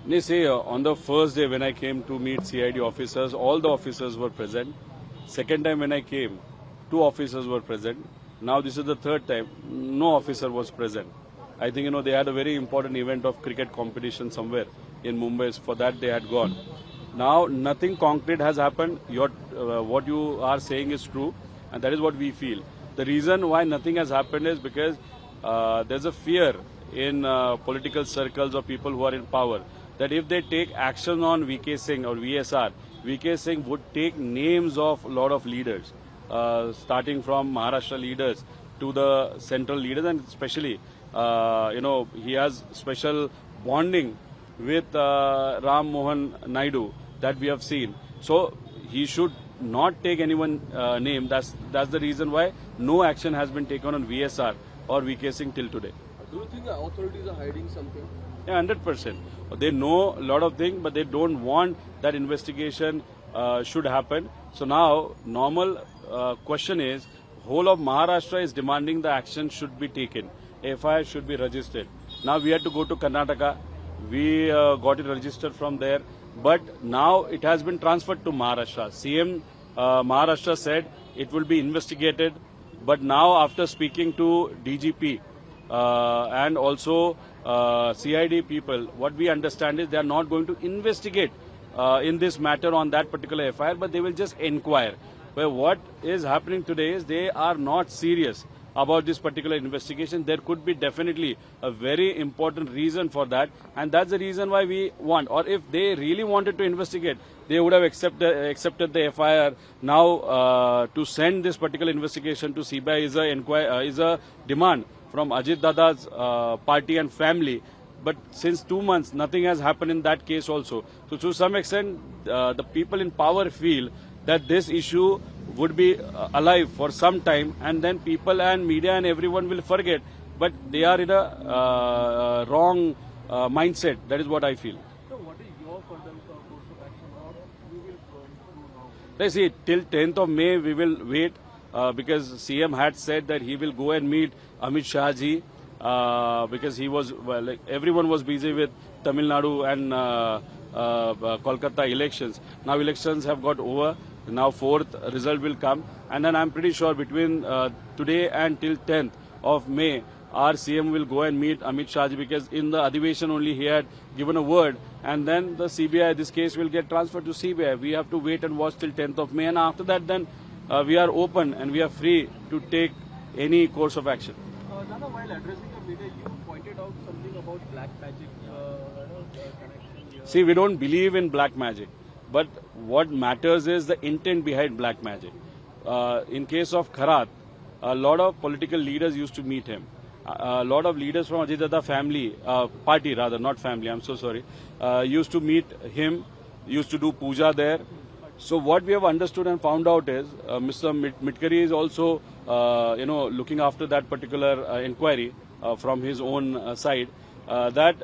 They say on the first day when I came to meet CID officers, all the officers were present. Second time when I came, 2 officers were present. Now this is the third time, no officer was present. I think they had a very important event of cricket competition somewhere in Mumbai. For that they had gone. Now nothing concrete has happened. What you are saying is true, and that is what we feel. The reason why nothing has happened is because there's a fear in political circles or people who are in power that if they take action on VK Singh or VSR, VK Singh would take names of a lot of leaders, starting from Maharashtra leaders to the central leaders, and especially, he has special bonding with Ram Mohan Naidu that we have seen. So he should not take anyone name. That's the reason why no action has been taken on VSR or VK Singh till today. Do you think the authorities are hiding something? Yeah, 100%. They know a lot of things, but they don't want that investigation should happen. So now, normal question is, whole of Maharashtra is demanding the action should be taken. FIR should be registered. Now we had to go to Karnataka. We got it registered from there. But now it has been transferred to Maharashtra. CM Maharashtra said it will be investigated. But now after speaking to DGP and also CID people, what we understand is they are not going to investigate in this matter on that particular FIR, but they will just inquire. But what is happening today is they are not serious about this particular investigation. There could be definitely a very important reason for that, and that's the reason why we want, or if they really wanted to investigate, they would have accepted the FIR. Now to send this particular investigation to CBI is a demand from Ajit Dada's party and family. But since 2 months, nothing has happened in that case also. So to some extent, the people in power feel that this issue would be alive for some time, and then people and media and everyone will forget. But they are in a wrong mindset. That is what I feel. So what is your further course of action, or you will do now? Let's see, till 10th of May we will wait because CM had said that he will go and meet Amit Shah ji because he was, everyone was busy with Tamil Nadu and Kolkata elections. Now elections have got over. Now 4th result will come, and then I'm pretty sure between today and till 10th of May, our CM will go and meet Amit Shah ji, because in the Adhiveshan only he had given a word, and then the CBI, this case will get transferred to CBI. We have to wait and watch till 10th of May, and after that then we are open and we are free to take any course of action. Nana, while addressing the media, you pointed out something about black magic connection here. See, we don't believe in black magic. But what matters is the intent behind black magic. In case of Kharat, a lot of political leaders used to meet him. A lot of leaders from Ajit Dada family, party rather, not family, I'm so sorry, used to meet him, used to do puja there. So what we have understood and found out is Mr. Midkari is also, looking after that particular inquiry from his own side, that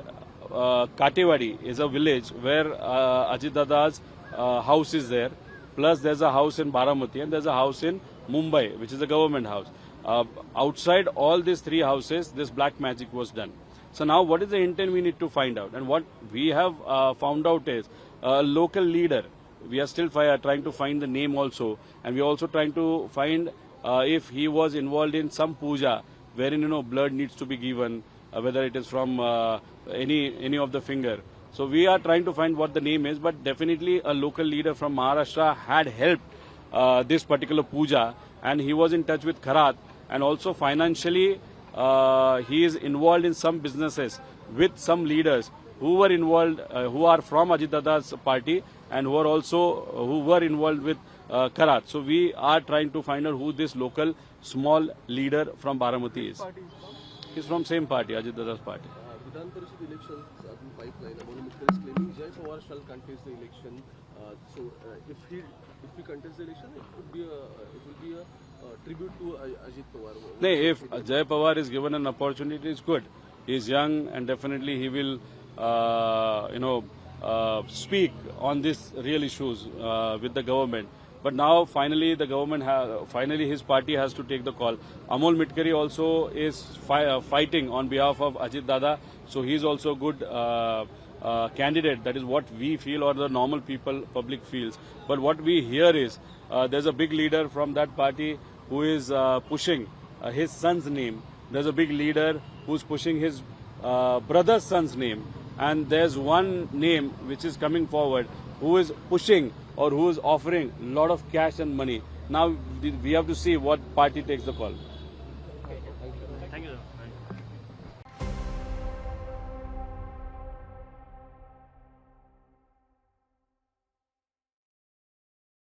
Katewadi is a village where Ajit Dada's house is there, plus there's a house in Baramuti and there's a house in Mumbai, which is a government house. Outside all these 3 houses, this black magic was done. So now what is the intent we need to find out? And what we have found out is a local leader. We are still trying to find the name also, and we are also trying to find if he was involved in some puja wherein blood needs to be given, whether it is from any of the finger. So we are trying to find what the name is, but definitely a local leader from Maharashtra had helped this particular puja, and he was in touch with Kharat, and also financially he is involved in some businesses with some leaders who were involved, who are from Ajit Dada's party, and who were involved with Kharat. So we are trying to find out who this local small leader from Baramuti is. He's from same party, Ajit Dada's party. Vidhan Parishad elections are in pipeline. Amol Midkari is claiming Jai Pawar shall contest the election. If we contest the election, it will be a tribute to Ajit Pawar. No, if Jai Pawar is given an opportunity, it's good. He's young, and definitely he will, speak on these real issues with the government. But now finally the government his party has to take the call. Amol Midkari also is fighting on behalf of Ajit Dada, so he is also good candidate. That is what we feel, or the normal people, public feels. But what we hear is there's a big leader from that party who is pushing his son's name. There's a big leader who's pushing his brother's son's name. And there's one name which is coming forward who is pushing or who is offering a lot of cash and money. Now we have to see what party takes the call.